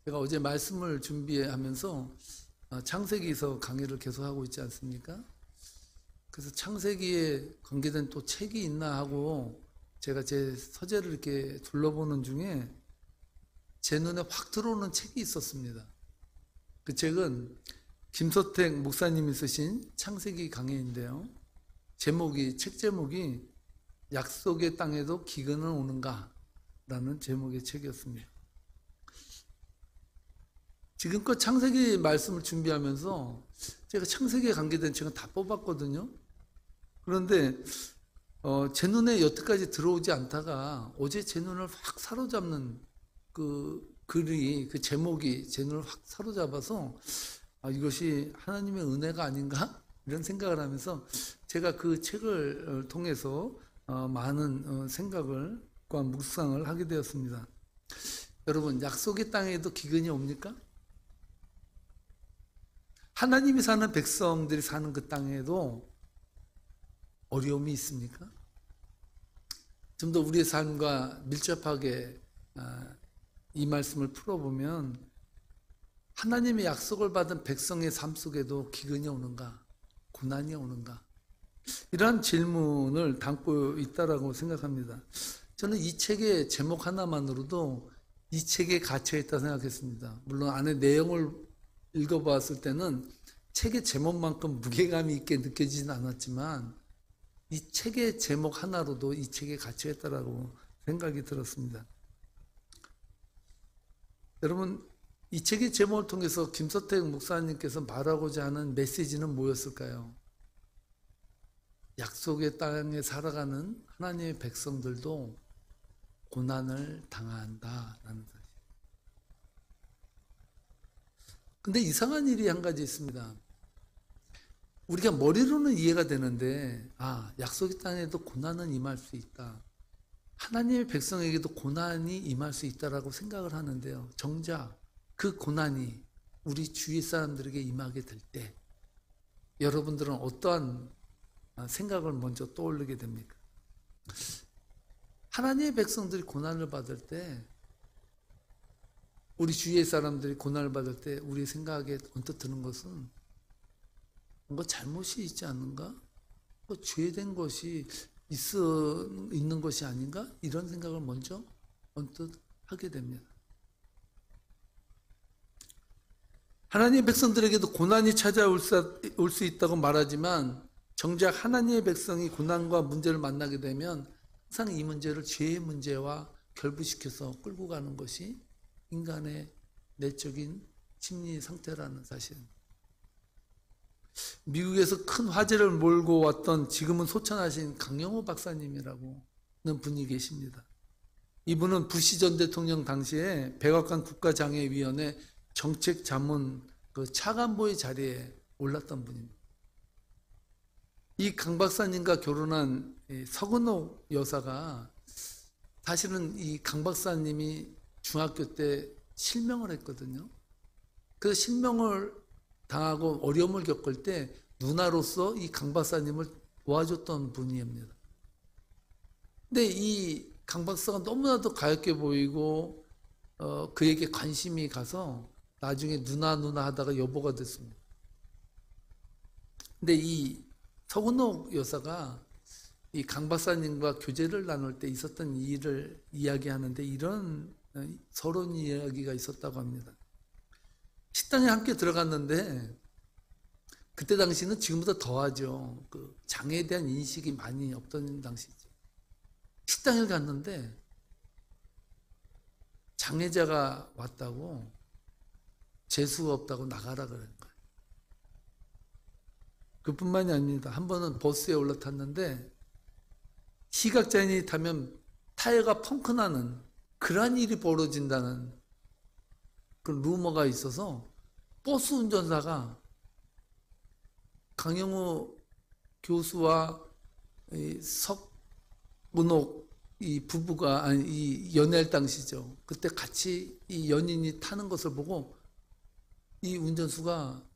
제가 어제 말씀을 준비하면서 창세기에서 강의를 계속하고 있지 않습니까? 그래서 창세기에 관계된 또 책이 있나 하고 제가 제 서재를 이렇게 둘러보는 중에 제 눈에 확 들어오는 책이 있었습니다. 그 책은 김서택 목사님이 쓰신 창세기 강해인데요. 책 제목이 약속의 땅에도 기근은 오는가? 라는 제목의 책이었습니다. 지금껏 창세기 말씀을 준비하면서 제가 창세기에 관계된 책은 다 뽑았거든요. 그런데 제 눈에 여태까지 들어오지 않다가 어제 제 눈을 확 사로잡는 그 글이, 그 제목이 제 눈을 확 사로잡아서 이것이 하나님의 은혜가 아닌가? 이런 생각을 하면서 제가 그 책을 통해서 많은 생각과 묵상을 하게 되었습니다. 여러분, 약속의 땅에도 기근이 옵니까? 하나님이 사는 백성들이 사는 그 땅에도 어려움이 있습니까? 좀 더 우리의 삶과 밀접하게 이 말씀을 풀어보면 하나님의 약속을 받은 백성의 삶 속에도 기근이 오는가? 고난이 오는가? 이러한 질문을 담고 있다고 생각합니다. 저는 이 책의 제목 하나만으로도 이 책에 갇혀있다 생각했습니다. 물론 안에 내용을 읽어봤을 때는 책의 제목만큼 무게감이 있게 느껴지진 않았지만 이 책의 제목 하나로도 이 책에 갇혀있다라고 생각이 들었습니다. 여러분, 이 책의 제목을 통해서 김서택 목사님께서 말하고자 하는 메시지는 뭐였을까요? 약속의 땅에 살아가는 하나님의 백성들도 고난을 당한다라는 사실. 근데 이상한 일이 한 가지 있습니다. 우리가 머리로는 이해가 되는데 약속의 땅에도 고난은 임할 수 있다. 하나님의 백성에게도 고난이 임할 수 있다라고 생각을 하는데요. 정작 그 고난이 우리 주위 사람들에게 임하게 될 때 여러분들은 어떠한 생각을 먼저 떠올리게 됩니까? 하나님의 백성들이 고난을 받을 때, 우리 주위의 사람들이 고난을 받을 때 우리 생각에 언뜻 드는 것은 뭔가 잘못이 있지 않는가? 뭐 죄된 것이 있는 것이 아닌가? 이런 생각을 먼저 언뜻 하게 됩니다. 하나님의 백성들에게도 고난이 찾아올 수 있다고 말하지만 정작 하나님의 백성이 고난과 문제를 만나게 되면 항상 이 문제를 죄의 문제와 결부시켜서 끌고 가는 것이 인간의 내적인 심리 상태라는 사실. 미국에서 큰 화제를 몰고 왔던 지금은 소천하신 강영호 박사님이라는 분이 계십니다. 이분은 부시 전 대통령 당시에 백악관 국가장애위원회 정책자문 차관보의 자리에 올랐던 분입니다. 이 강 박사님과 결혼한 서근옥 여사가 사실은 이 강 박사님이 중학교 때 실명을 했거든요. 그 실명을 당하고 어려움을 겪을 때 누나로서 이 강 박사님을 도와줬던 분입니다. 근데 이 강 박사가 너무나도 가엾게 보이고 그에게 관심이 가서 나중에 누나 하다가 여보가 됐습니다. 근데 이 서근옥 여사가 이 강 박사님과 교제를 나눌 때 있었던 일을 이야기하는데 이런 서론 이야기가 있었다고 합니다. 식당에 함께 들어갔는데 그때 당시는 지금보다 더하죠. 그 장애에 대한 인식이 많이 없던 당시죠. 식당에 갔는데 장애자가 왔다고 재수가 없다고 나가라 그런 거예요. 그뿐만이 아닙니다. 한 번은 버스에 올라탔는데 시각장애인이 타면 타이어가 펑크나는 그러한 일이 벌어진다는 그 루머가 있어서 버스 운전사가 강영호 교수와 석문옥 이 부부가 이 연애할 당시죠. 그때 같이 이 연인이 타는 것을 보고 이 운전수가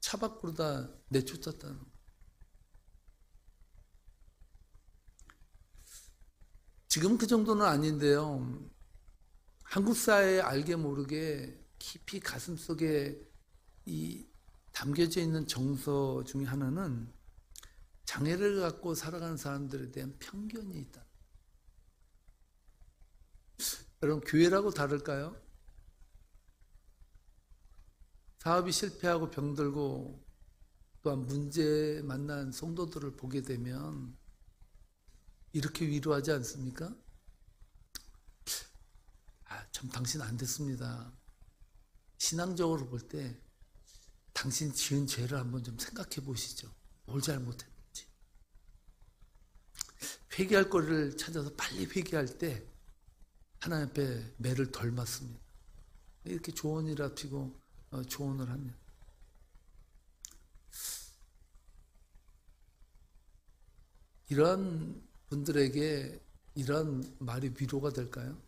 차 밖으로 다 내쫓았다는 거예요. 지금 그 정도는 아닌데요. 한국 사회에 알게 모르게 깊이 가슴속에 이 담겨져 있는 정서 중에 하나는 장애를 갖고 살아가는 사람들에 대한 편견이 있다. 여러분, 교회라고 다를까요? 사업이 실패하고 병들고 또한 문제 만난 성도들을 보게 되면 이렇게 위로하지 않습니까? 참 당신 안 됐습니다. 신앙적으로 볼 때 당신 지은 죄를 한번 좀 생각해 보시죠. 뭘 잘못했는지. 회개할 거리를 찾아서 빨리 회개할 때 하나님 앞에 매를 덜 맞습니다. 이렇게 조언이랍시고 조언을 합니다. 이러한 분들에게 이러한 말이 위로가 될까요?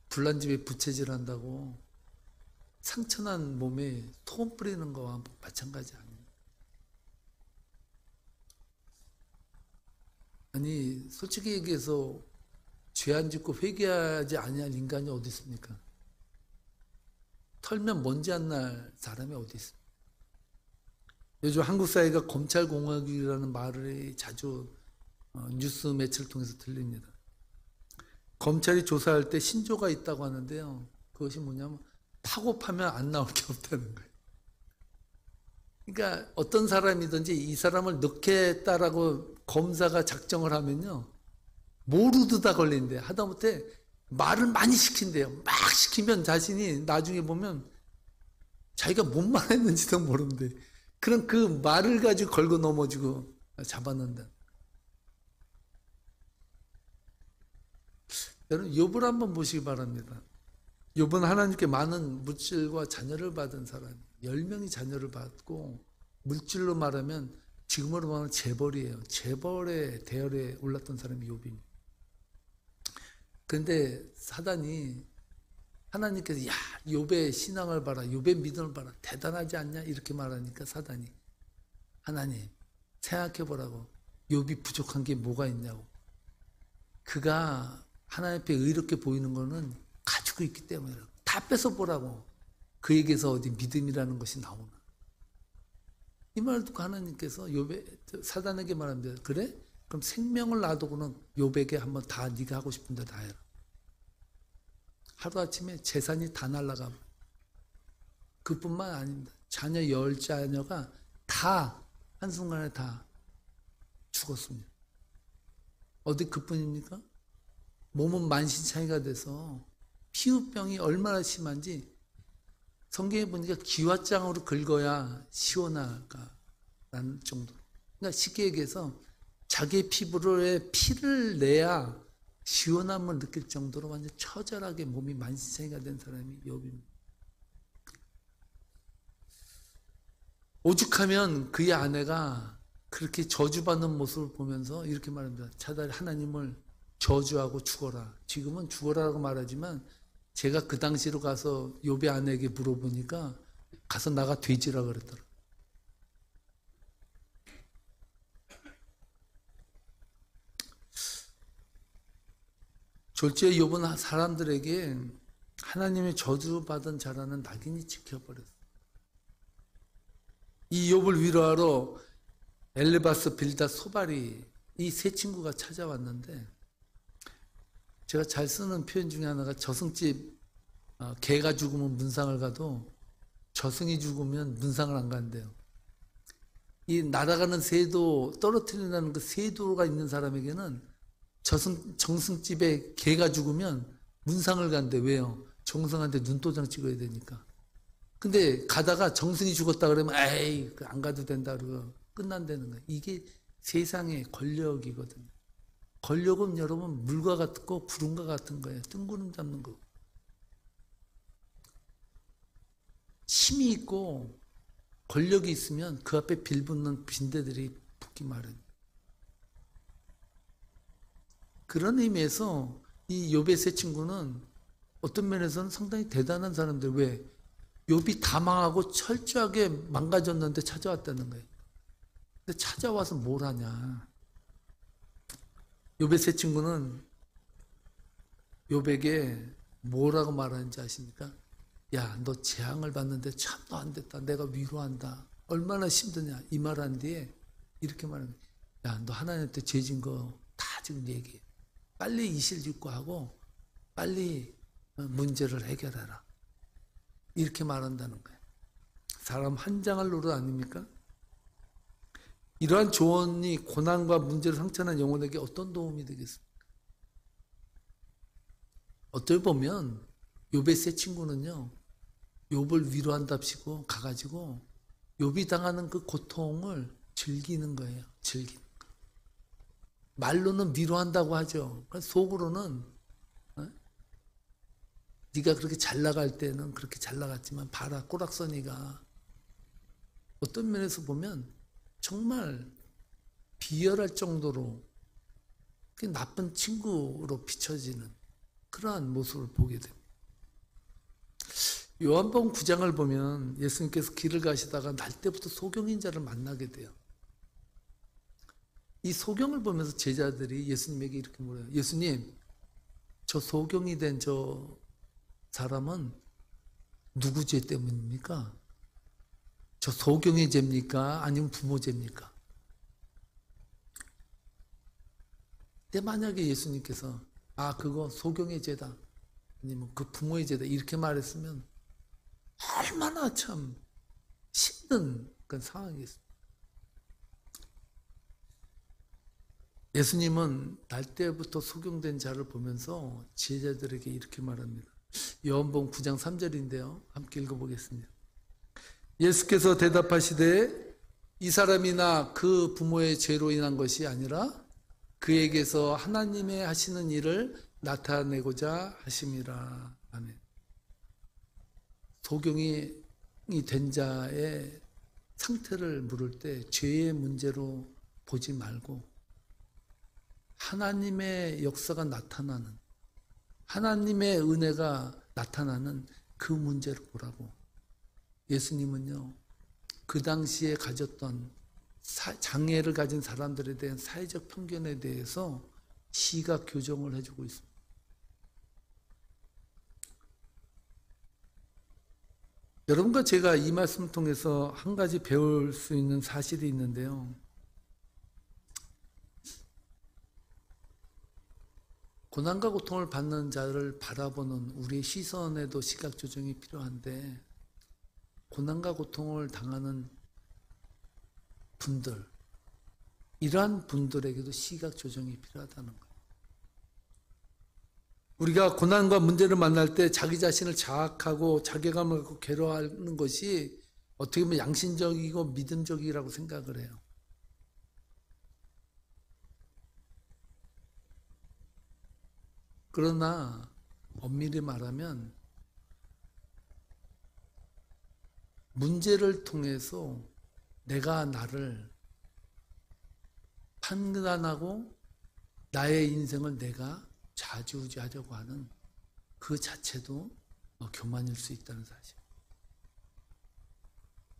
불난 집에 부채질 한다고 상처난 몸에 소금 뿌리는 거와 마찬가지 아닙니다. 아니, 솔직히 얘기해서 죄 안 짓고 회개하지 아니할 인간이 어디 있습니까? 털면 먼지 안 날 사람이 어디 있습니까? 요즘 한국 사회가 검찰공화국이라는 말을 자주 뉴스 매체를 통해서 들립니다. 검찰이 조사할 때 신조가 있다고 하는데요. 그것이 뭐냐면 파고 파면 안 나올 게 없다는 거예요. 그러니까 어떤 사람이든지 이 사람을 넣겠다라고 검사가 작정을 하면요. 모르도 다 걸린대. 하다못해 말을 많이 시킨대요. 막 시키면 자신이 나중에 보면 자기가 뭔 말했는지도 모르는데 그런 그 말을 가지고 걸고 넘어지고 잡아낸다. 여러분, 욥을 한번 보시기 바랍니다. 욥은 하나님께 많은 물질과 자녀를 받은 사람, 10명이 자녀를 받고 물질로 말하면 지금으로 말하면 재벌이에요. 재벌의 대열에 올랐던 사람이 욥입니다. 그런데 사단이 하나님께서 야, 욥의 신앙을 봐라, 욥의 믿음을 봐라, 대단하지 않냐 이렇게 말하니까 사단이 하나님 생각해 보라고, 욥이 부족한 게 뭐가 있냐고. 그가 하나님 앞에 의롭게 보이는 거는 가지고 있기 때문이라고. 다 뺏어 보라고. 그에게서 어디 믿음이라는 것이 나오나. 이 말을 듣고 하나님께서 사단에게 말합니다. 그래? 그럼 생명을 놔두고는 욥에게 한번 다 네가 하고 싶은 대로 다 해라. 하루아침에 재산이 다 날아가. 그뿐만 아닙니다. 자녀 10자녀가 다 한순간에 다 죽었습니다. 어디 그뿐입니까? 몸은 만신창이가 돼서 피부병이 얼마나 심한지 성경에 보니까 기왓장으로 긁어야 시원하다는 정도로. 그러니까 쉽게 얘기해서 자기의 피부에 피를 내야 시원함을 느낄 정도로 완전 처절하게 몸이 만신창이가 된 사람이 욥입니다. 오죽하면 그의 아내가 그렇게 저주받는 모습을 보면서 이렇게 말합니다. 차라리 하나님을 저주하고 죽어라. 지금은 죽어라라고 말하지만 제가 그 당시로 가서 욥의 아내에게 물어보니까 가서 나가 돼지라 그랬더라. 졸지에 욥은 사람들에게 하나님의 저주받은 자라는 낙인이 찍혀버렸어요. 이 욥을 위로하러 엘리바스, 빌닷, 소발이 이 세 친구가 찾아왔는데 제가 잘 쓰는 표현 중에 하나가 저승집 개가 죽으면 문상을 가도 저승이 죽으면 문상을 안 간대요. 이 날아가는 새도 떨어뜨린다는 그 새도가 있는 사람에게는 정승집에 개가 죽으면 문상을 간대. 왜요? 정승한테 눈도장 찍어야 되니까. 근데 가다가 정승이 죽었다 그러면 에이 안 가도 된다 그러고 끝난다는 거예요. 이게 세상의 권력이거든요. 권력은 여러분 물과 같고 구름과 같은 거예요. 뜬구름 잡는 거. 힘이 있고 권력이 있으면 그 앞에 빌붙는 빈대들이 붙기 마련. 그런 의미에서 이 욥의 세 친구는 어떤 면에서는 상당히 대단한 사람들. 왜? 욥이 다 망하고 철저하게 망가졌는데 찾아왔다는 거예요. 근데 찾아와서 뭘 하냐. 욥의 세 친구는 욥에게 뭐라고 말하는지 아십니까? 야, 너 재앙을 받는데 참도 안 됐다. 내가 위로한다. 얼마나 힘드냐. 이 말한 뒤에 이렇게 말하는 거야. 야, 너 하나님한테 죄진 거 다 지금 얘기해. 빨리 이실직고하고 빨리 문제를 해결해라. 이렇게 말한다는 거예요. 사람 한 장을 노릇 아닙니까? 이러한 조언이 고난과 문제로 상처난 영혼에게 어떤 도움이 되겠습니까? 어떻게 보면 욥의 세 친구는요, 욥을 위로한답시고 가가지고 욥이 당하는 그 고통을 즐기는 거예요. 즐기는 거. 말로는 위로한다고 하죠. 속으로는 네가 그렇게 잘 나갈 때는 그렇게 잘 나갔지만 봐라 꼬락서니가 어떤 면에서 보면 정말 비열할 정도로 나쁜 친구로 비춰지는 그러한 모습을 보게 됩니다. 요한복음 9장을 보면 예수님께서 길을 가시다가 날 때부터 소경인자를 만나게 돼요. 이 소경을 보면서 제자들이 예수님에게 이렇게 물어요. 예수님, 저 소경이 된 저 사람은 누구 죄 때문입니까? 저 소경의 죄입니까? 아니면 부모 죄입니까? 근데 만약에 예수님께서 그거 소경의 죄다 아니면 그 부모의 죄다 이렇게 말했으면 얼마나 참 힘든 그런 상황이겠습니까? 예수님은 날 때부터 소경된 자를 보면서 제자들에게 이렇게 말합니다. 요한복음 9장 3절인데요. 함께 읽어보겠습니다. 예수께서 대답하시되 이 사람이나 그 부모의 죄로 인한 것이 아니라 그에게서 하나님의 하시는 일을 나타내고자 하심이라. 아멘. 소경이 된 자의 상태를 물을 때 죄의 문제로 보지 말고 하나님의 역사가 나타나는, 하나님의 은혜가 나타나는 그 문제를 보라고. 예수님은요, 그 당시에 가졌던 장애를 가진 사람들에 대한 사회적 편견에 대해서 시각 교정을 해주고 있습니다. 여러분과 제가 이 말씀을 통해서 한 가지 배울 수 있는 사실이 있는데요. 고난과 고통을 받는 자를 바라보는 우리의 시선에도 시각 조정이 필요한데, 고난과 고통을 당하는 분들, 이러한 분들에게도 시각 조정이 필요하다는 거예요. 우리가 고난과 문제를 만날 때 자기 자신을 자학하고 자괴감을 갖고 괴로워하는 것이 어떻게 보면 양심적이고 믿음적이라고 생각을 해요. 그러나 엄밀히 말하면 문제를 통해서 내가 나를 판단하고 나의 인생을 내가 좌지우지하려고 하는 그 자체도 교만일 수 있다는 사실.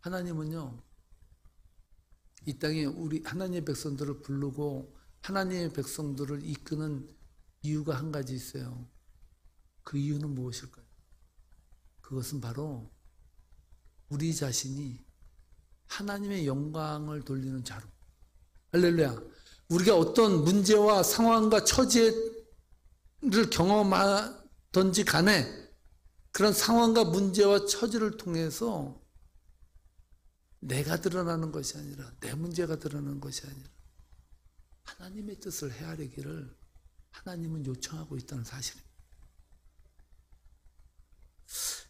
하나님은요, 이 땅에 우리 하나님의 백성들을 부르고 하나님의 백성들을 이끄는 이유가 한 가지 있어요. 그 이유는 무엇일까요? 그것은 바로 우리 자신이 하나님의 영광을 돌리는 자로. 할렐루야. 우리가 어떤 문제와 상황과 처지를 경험하든지 간에 그런 상황과 문제와 처지를 통해서 내가 드러나는 것이 아니라 내 문제가 드러나는 것이 아니라 하나님의 뜻을 헤아리기를 하나님은 요청하고 있다는 사실입니다.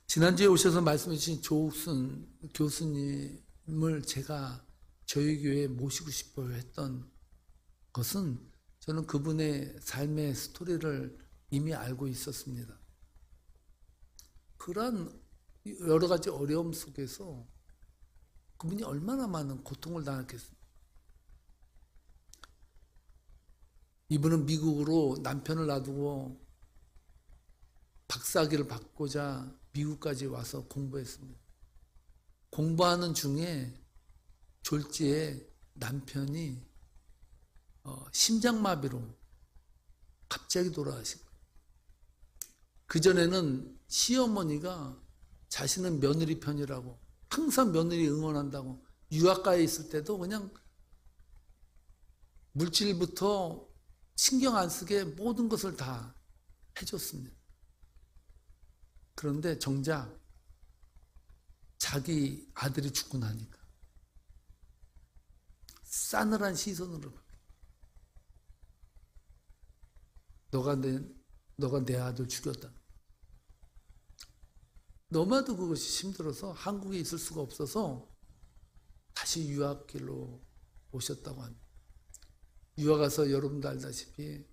지난주에 오셔서 말씀해 주신 조옥순 교수님을 제가 저희 교회에 모시고 싶어요 했던 것은 저는 그분의 삶의 스토리를 이미 알고 있었습니다. 그러한 여러 가지 어려움 속에서 그분이 얼마나 많은 고통을 당했겠습니까? 이분은 미국으로 남편을 놔두고 박사학위를 받고자 미국까지 와서 공부했습니다. 공부하는 중에 졸지에 남편이 심장마비로 갑자기 돌아가신 거예요. 그전에는 시어머니가 자신은 며느리 편이라고 항상 며느리 응원한다고 유학가에 있을 때도 그냥 물질부터 신경 안 쓰게 모든 것을 다 해줬습니다. 그런데 정작 자기 아들이 죽고 나니까 싸늘한 시선으로 너가 내 아들 죽였다. 너마도 그것이 힘들어서 한국에 있을 수가 없어서 다시 유학길로 오셨다고 합니다. 유학 가서 여러분도 알다시피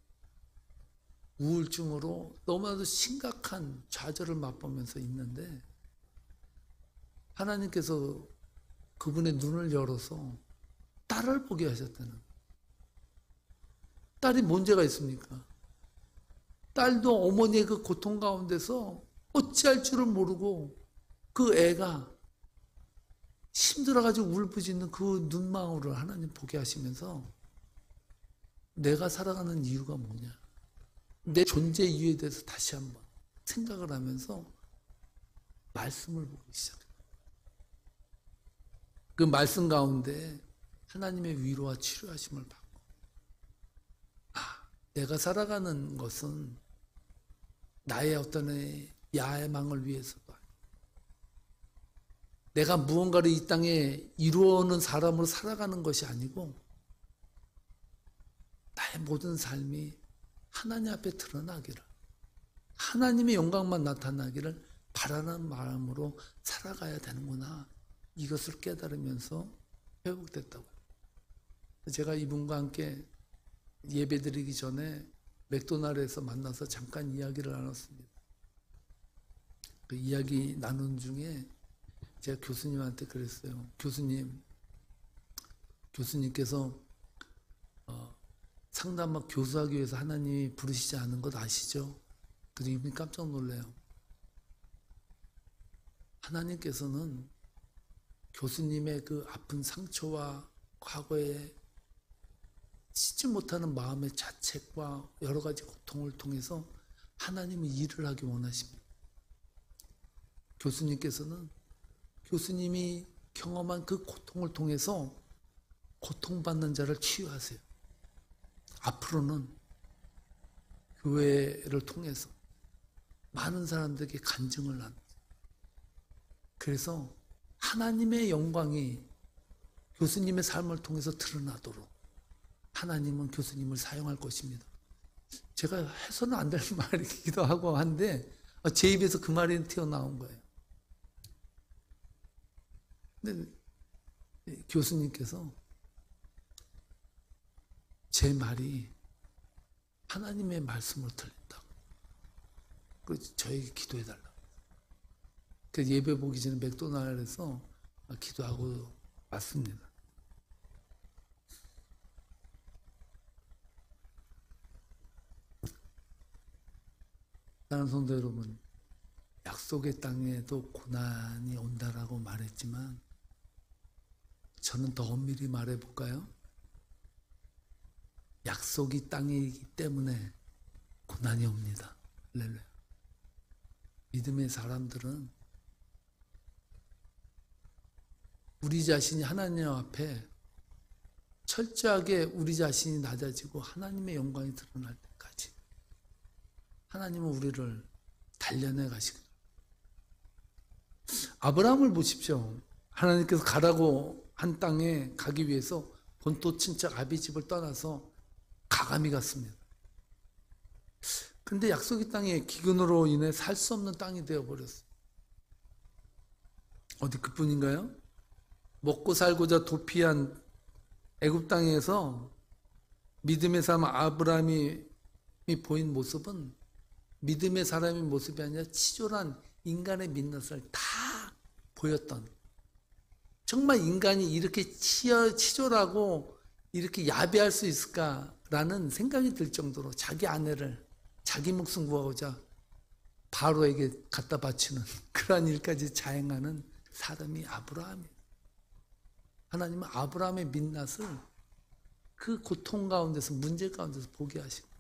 우울증으로 너무나도 심각한 좌절을 맛보면서 있는데 하나님께서 그분의 눈을 열어서 딸을 보게 하셨다는. 딸이 뭔 죄가 있습니까? 딸도 어머니의 그 고통 가운데서 어찌할 줄을 모르고 그 애가 힘들어가지고 울부짖는 그 눈망울을 하나님 보게 하시면서 내가 살아가는 이유가 뭐냐, 내 존재 이유에 대해서 다시 한번 생각을 하면서 말씀을 보기 시작해요. 그 말씀 가운데 하나님의 위로와 치료하심을 받고, 내가 살아가는 것은 나의 어떤 야망을 위해서도 아니고 내가 무언가를 이 땅에 이루어오는 사람으로 살아가는 것이 아니고 나의 모든 삶이 하나님 앞에 드러나기를, 하나님의 영광만 나타나기를 바라는 마음으로 살아가야 되는구나, 이것을 깨달으면서 회복됐다고. 제가 이분과 함께 예배드리기 전에 맥도날드에서 만나서 잠깐 이야기를 나눴습니다. 그 이야기 나눈 중에 제가 교수님한테 그랬어요. 교수님께서 상담학 교수하기 위해서 하나님이 부르시지 않은 것 아시죠? 그래서 이분이 깜짝 놀래요. 하나님께서는 교수님의 그 아픈 상처와 과거에 씻지 못하는 마음의 자책과 여러 가지 고통을 통해서 하나님은 일을 하기 원하십니다. 교수님께서는 교수님이 경험한 그 고통을 통해서 고통받는 자를 치유하세요. 앞으로는 교회를 통해서 많은 사람들에게 간증을 나누세요. 그래서 하나님의 영광이 교수님의 삶을 통해서 드러나도록 하나님은 교수님을 사용할 것입니다. 제가 해서는 안 될 말이기도 하고 한데 제 입에서 그 말이 튀어나온 거예요. 근데 교수님께서 제 말이 하나님의 말씀으로 들린다고. 그래서 저에게 기도해달라고. 그래서 예배 보기 전에 맥도날드에서 기도하고 왔습니다. 사랑하는 성도 여러분, 약속의 땅에도 고난이 온다라고 말했지만 저는 더 엄밀히 말해볼까요? 약속이 땅이기 때문에 고난이 옵니다. 할렐루야. 믿음의 사람들은 우리 자신이 하나님 앞에 철저하게 우리 자신이 낮아지고 하나님의 영광이 드러날 때까지 하나님은 우리를 단련해 가시고, 아브라함을 보십시오. 하나님께서 가라고 한 땅에 가기 위해서 본토 친척 아비집을 떠나서 가감히 갔습니다. 그런데 약속의 땅에 기근으로 인해 살 수 없는 땅이 되어버렸어요. 어디 그뿐인가요? 먹고 살고자 도피한 애굽 땅에서 믿음의 사람 아브라함이 보인 모습은 믿음의 사람의 모습이 아니라 치졸한 인간의 민낯을 다 보였던, 정말 인간이 이렇게 치졸하고 이렇게 야비할 수 있을까라는 생각이 들 정도로 자기 아내를 자기 목숨 구하고자 바로에게 갖다 바치는 그러한 일까지 자행하는 사람이 아브라함이에요. 하나님은 아브라함의 민낯을 그 고통 가운데서, 문제 가운데서 보게 하십니다.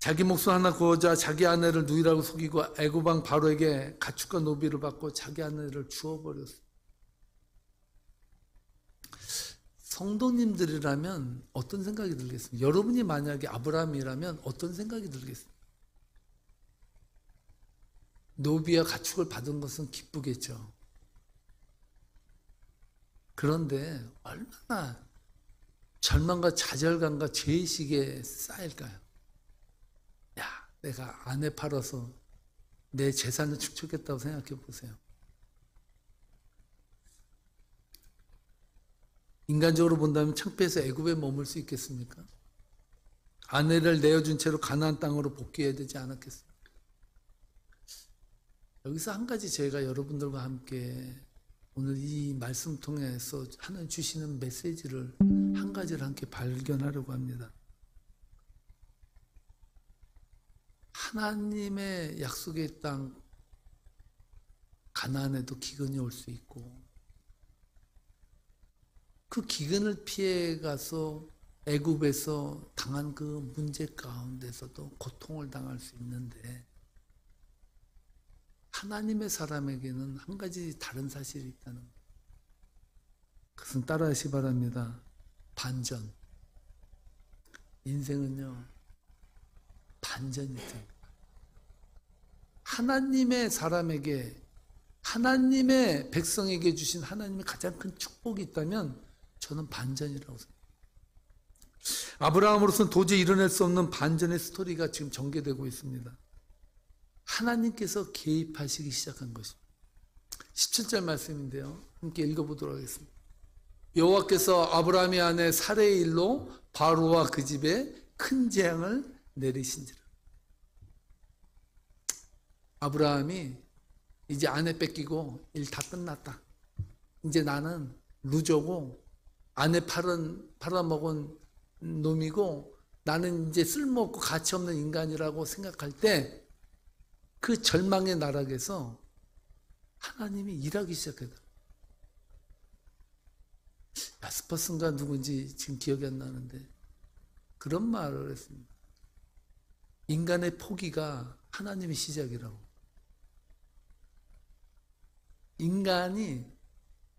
자기 목숨 하나 구하자 자기 아내를 누이라고 속이고 애굽 왕 바로에게 가축과 노비를 받고 자기 아내를 주워버렸어요. 성도님들이라면 어떤 생각이 들겠습니까? 여러분이 만약에 아브라함이라면 어떤 생각이 들겠습니까? 노비와 가축을 받은 것은 기쁘겠죠. 그런데 얼마나 절망과 좌절감과 죄의식에 쌓일까요? 야, 내가 아내 팔아서 내 재산을 축적했다고 생각해 보세요. 인간적으로 본다면 창피해서 애굽에 머물 수 있겠습니까? 아내를 내어준 채로 가나안 땅으로 복귀해야 되지 않았겠습니까? 여기서 한 가지 제가 여러분들과 함께 오늘 이 말씀 통해서 하나님 주시는 메시지를 한 가지를 함께 발견하려고 합니다. 하나님의 약속의 땅 가나안에도 기근이 올 수 있고 그 기근을 피해 가서 애굽에서 당한 그 문제 가운데서도 고통을 당할 수 있는데 하나님의 사람에게는 한 가지 다른 사실이 있다는 거예요. 그것은 따라하시 바랍니다. 반전. 인생은요 반전이 됩니다. 하나님의 사람에게 하나님의 백성에게 주신 하나님의 가장 큰 축복이 있다면 저는 반전이라고 생각합니다. 아브라함으로서는 도저히 이뤄낼 수 없는 반전의 스토리가 지금 전개되고 있습니다. 하나님께서 개입하시기 시작한 것입니다. 17절 말씀인데요. 함께 읽어보도록 하겠습니다. 여호와께서 아브라함의 아내 사레의 일로 바로와 그 집에 큰 재앙을 내리신지라. 아브라함이 이제 아내 뺏기고 일 다 끝났다. 이제 나는 루저고 아내 팔아먹은 놈이고 나는 이제 쓸모없고 가치없는 인간이라고 생각할 때 그 절망의 나락에서 하나님이 일하기 시작하더라. 야스퍼슨가 누군지 지금 기억이 안 나는데 그런 말을 했습니다. 인간의 포기가 하나님의 시작이라고. 인간이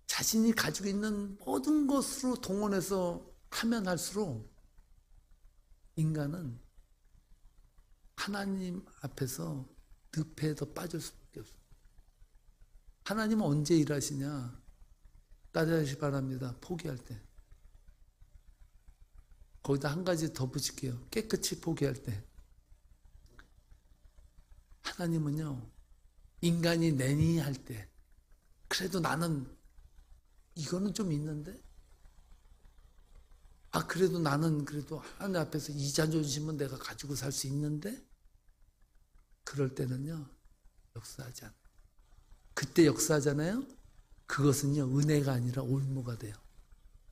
자신이 가지고 있는 모든 것으로 동원해서 하면 할수록 인간은 하나님 앞에서 늪에 더 빠질 수밖에 없어요. 하나님은 언제 일하시냐? 따라하시 바랍니다. 포기할 때. 거기다 한 가지 더 붙일게요. 깨끗이 포기할 때. 하나님은요, 인간이 내니 할 때, 그래도 나는 이거는 좀 있는데? 그래도 나는 그래도 하나님 앞에서 이 자존심은 내가 가지고 살 수 있는데? 그럴 때는요, 역사하지 않아요. 그때 역사하잖아요? 그것은요, 은혜가 아니라 올무가 돼요.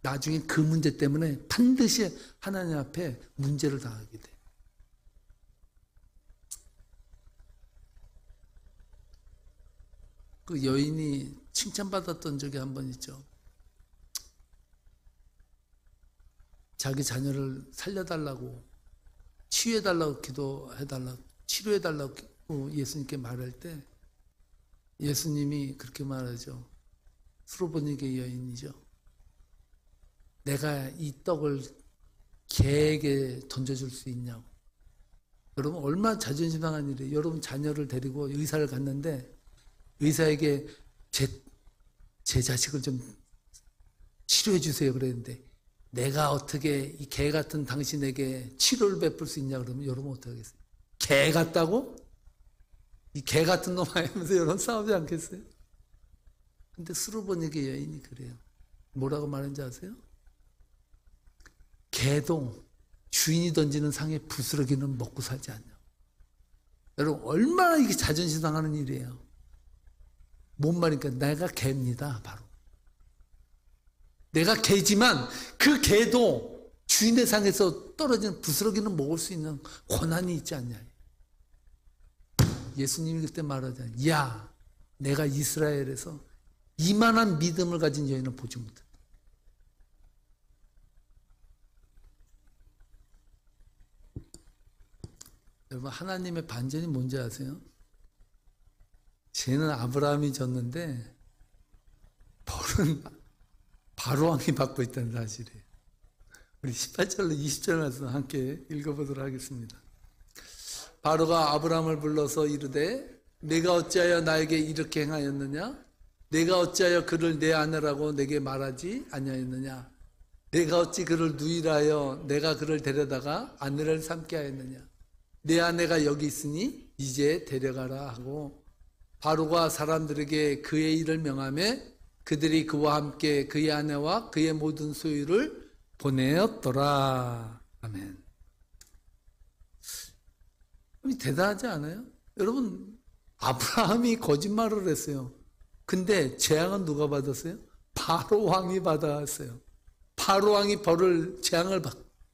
나중에 그 문제 때문에 반드시 하나님 앞에 문제를 당하게 돼요. 그 여인이 칭찬받았던 적이 한 번 있죠. 자기 자녀를 살려달라고, 치유해달라고 기도해달라고, 치료해달라고 예수님께 말할 때 예수님이 그렇게 말하죠. 수로보니게 여인이죠. 내가 이 떡을 개에게 던져줄 수 있냐고. 여러분 얼마나 자존심 상한 일이에요. 여러분 자녀를 데리고 의사를 갔는데 의사에게 제 자식을 좀 치료해 주세요 그랬는데 내가 어떻게 이 개 같은 당신에게 치료를 베풀 수 있냐 그러면 여러분 어떻게 하겠어요? 개 같다고? 이 개 같은 놈 하면서 여러분 싸우지 않겠어요? 근데 수르보니게 여인이 그래요. 뭐라고 말했는지 아세요? 개도 주인이 던지는 상에 부스러기는 먹고 살지 않냐. 여러분 얼마나 이게 자존심 상하는 일이에요. 뭔 말입니까? 내가 개입니다. 바로. 내가 개지만 그 개도 주인의 상에서 떨어지는 부스러기는 먹을 수 있는 권한이 있지 않냐. 예수님이 그때 말하잖아요. 야, 내가 이스라엘에서 이만한 믿음을 가진 여인을 보지 못했다. 여러분, 하나님의 반전이 뭔지 아세요? 죄는 아브라함이 졌는데 벌은 바로왕이 받고 있다는 사실이에요. 우리 18절로 20절 말씀 함께 읽어보도록 하겠습니다. 바로가 아브라함을 불러서 이르되 내가 어찌하여 나에게 이렇게 행하였느냐? 내가 어찌하여 그를 내 아내라고 내게 말하지 아니하였느냐? 내가 어찌 그를 누이라여 내가 그를 데려다가 아내를 삼게 하였느냐? 내 아내가 여기 있으니 이제 데려가라 하고 바로가 사람들에게 그의 일을 명하며 그들이 그와 함께 그의 아내와 그의 모든 소유를 보내었더라. 아멘. 대단하지 않아요? 여러분, 아브라함이 거짓말을 했어요. 근데 재앙은 누가 받았어요? 바로 왕이 받았어요. 바로 왕이 재앙을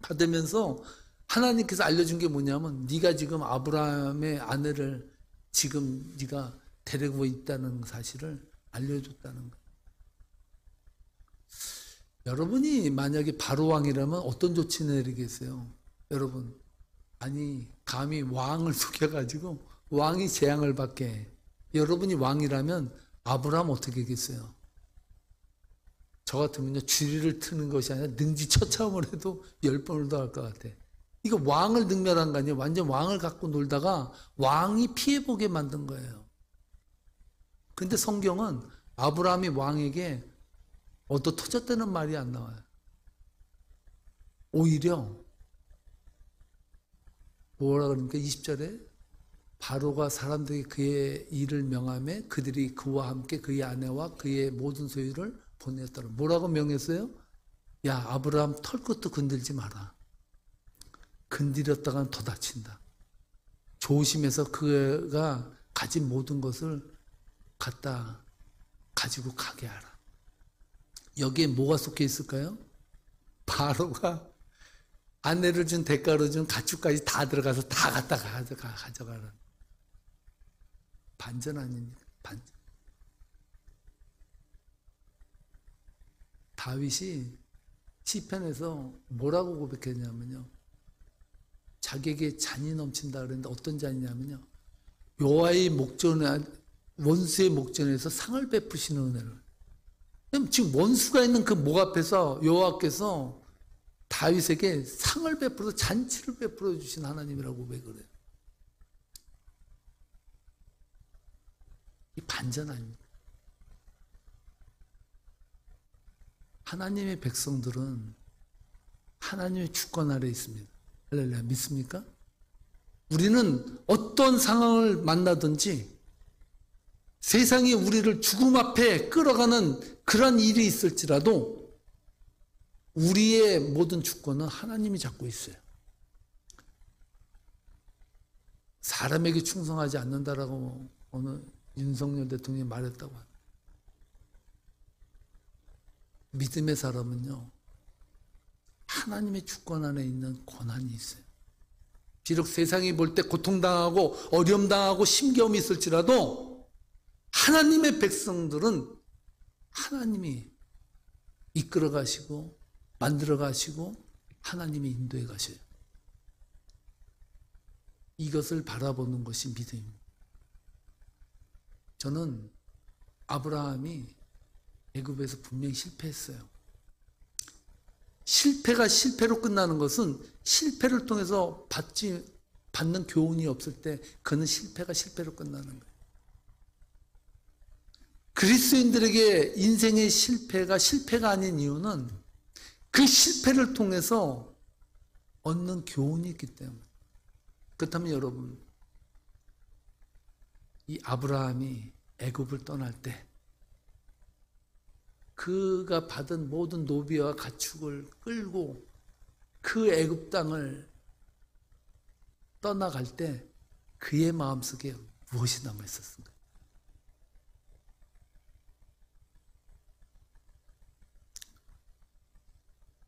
받으면서 하나님께서 알려준 게 뭐냐면 네가 지금 아브라함의 아내를 지금 네가 데리고 있다는 사실을 알려줬다는 거예요. 여러분이 만약에 바로 왕이라면 어떤 조치 내리겠어요? 여러분, 아니 감히 왕을 속여가지고 왕이 재앙을 받게 해. 여러분이 왕이라면 아브라함 어떻게 하겠어요? 저 같으면요, 주리를 트는 것이 아니라 능지처참을 해도 10번을 더 할 것 같아. 이거 왕을 능멸한 거 아니에요? 완전 왕을 갖고 놀다가 왕이 피해보게 만든 거예요. 근데 성경은 아브라함이 왕에게 얻어 터졌다는 말이 안 나와요. 오히려 뭐라 그러니까 20절에 바로가 사람들에게 그의 일을 명하며 그들이 그와 함께 그의 아내와 그의 모든 소유를 보냈더라. 뭐라고 명했어요? 야, 아브라함 털끝도 건들지 마라. 건드렸다가는 더 다친다. 조심해서 그가 가진 모든 것을 갖다 가지고 가게 하라. 여기에 뭐가 섞여 있을까요? 바로가 아내를 준 대가로 준 가축까지 다 들어가서 다 갖다 가져가라. 반전 아닙니까? 반전. 다윗이 시편에서 뭐라고 고백했냐면요, 자기에게 잔이 넘친다 그랬는데 어떤 잔이냐면요, 여호와의 목전에, 원수의 목전에서 상을 베푸시는 은혜를. 지금 원수가 있는 그 목 앞에서 여호와께서 다윗에게 상을 베풀어서 잔치를 베풀어 주신 하나님이라고 고백을 해요. 이 반전 아닙니까? 하나님의 백성들은 하나님의 주권 아래 있습니다. 할렐루야, 믿습니까? 우리는 어떤 상황을 만나든지 세상이 우리를 죽음 앞에 끌어가는 그런 일이 있을지라도 우리의 모든 주권은 하나님이 잡고 있어요. 사람에게 충성하지 않는다라고 어느 윤석열 대통령이 말했다고 합니다. 믿음의 사람은요, 하나님의 주권 안에 있는 권한이 있어요. 비록 세상이 볼 때 고통당하고 어려움당하고 심겨움이 있을지라도 하나님의 백성들은 하나님이 이끌어 가시고 만들어 가시고 하나님이 인도해 가셔요. 이것을 바라보는 것이 믿음입니다. 저는 아브라함이 애굽에서 분명히 실패했어요. 실패가 실패로 끝나는 것은 실패를 통해서 받는 교훈이 없을 때 그는 실패가 실패로 끝나는 거예요. 그리스도인들에게 인생의 실패가 아닌 이유는 그 실패를 통해서 얻는 교훈이 있기 때문에. 그렇다면 여러분, 이 아브라함이 애굽을 떠날 때 그가 받은 모든 노비와 가축을 끌고 그 애굽 땅을 떠나갈 때 그의 마음속에 무엇이 남아 있었습니까?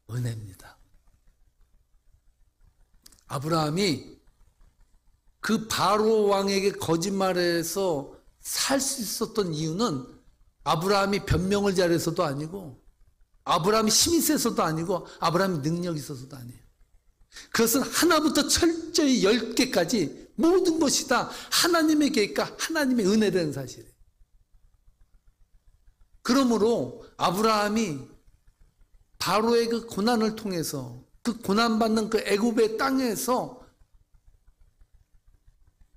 은혜입니다. 아브라함이 그 바로 왕에게 거짓말해서 살 수 있었던 이유는 아브라함이 변명을 잘해서도 아니고 아브라함이 힘이 세서도 아니고 아브라함이 능력이 있어서도 아니에요. 그것은 하나부터 철저히 10개까지 모든 것이 다 하나님의 계획과 하나님의 은혜라는 사실이에요. 그러므로 아브라함이 바로의 그 고난을 통해서 그 고난받는 그 애굽의 땅에서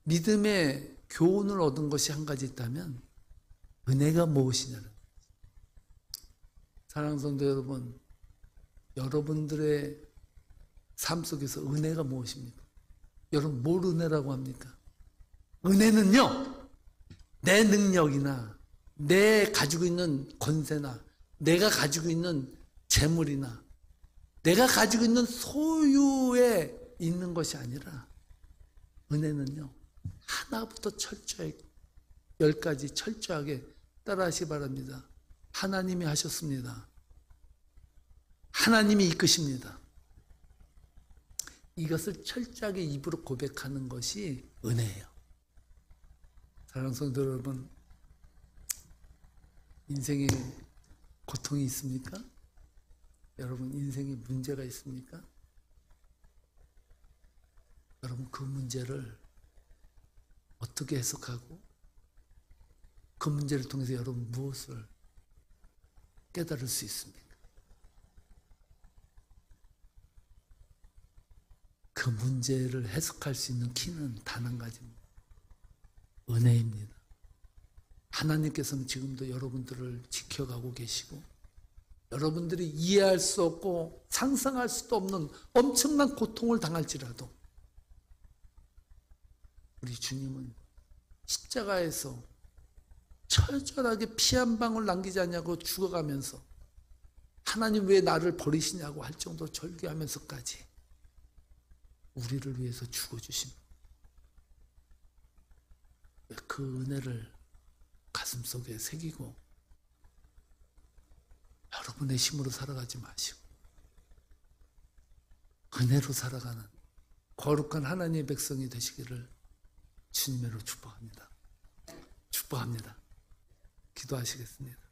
믿음의 교훈을 얻은 것이 한 가지 있다면 은혜가 무엇이냐는 거예요. 사랑하는 성도 여러분, 여러분들의 삶 속에서 은혜가 무엇입니까? 여러분 뭘 은혜라고 합니까? 은혜는요, 내 능력이나 내 가지고 있는 권세나 내가 가지고 있는 재물이나 내가 가지고 있는 소유에 있는 것이 아니라 은혜는요, 하나부터 철저하게 10가지 철저하게 따라하시기 바랍니다. 하나님이 하셨습니다. 하나님이 이끄십니다. 이것을 철저하게 입으로 고백하는 것이 은혜예요. 사랑하는 성도 여러분, 인생에 고통이 있습니까? 여러분 인생에 문제가 있습니까? 여러분 그 문제를 어떻게 해석하고 그 문제를 통해서 여러분 무엇을 깨달을 수 있습니까? 그 문제를 해석할 수 있는 키는 단 한 가지입니다. 은혜입니다. 하나님께서는 지금도 여러분들을 지켜가고 계시고 여러분들이 이해할 수 없고 상상할 수도 없는 엄청난 고통을 당할지라도 우리 주님은 십자가에서 철저하게 피 한 방울 남기지 않냐고 죽어가면서 하나님 왜 나를 버리시냐고 할 정도로 절규하면서까지 우리를 위해서 죽어주십니다. 그 은혜를 가슴속에 새기고 여러분의 힘으로 살아가지 마시고 은혜로 살아가는 거룩한 하나님의 백성이 되시기를 주님으로 축복합니다. 축복합니다. 기도하시겠습니다.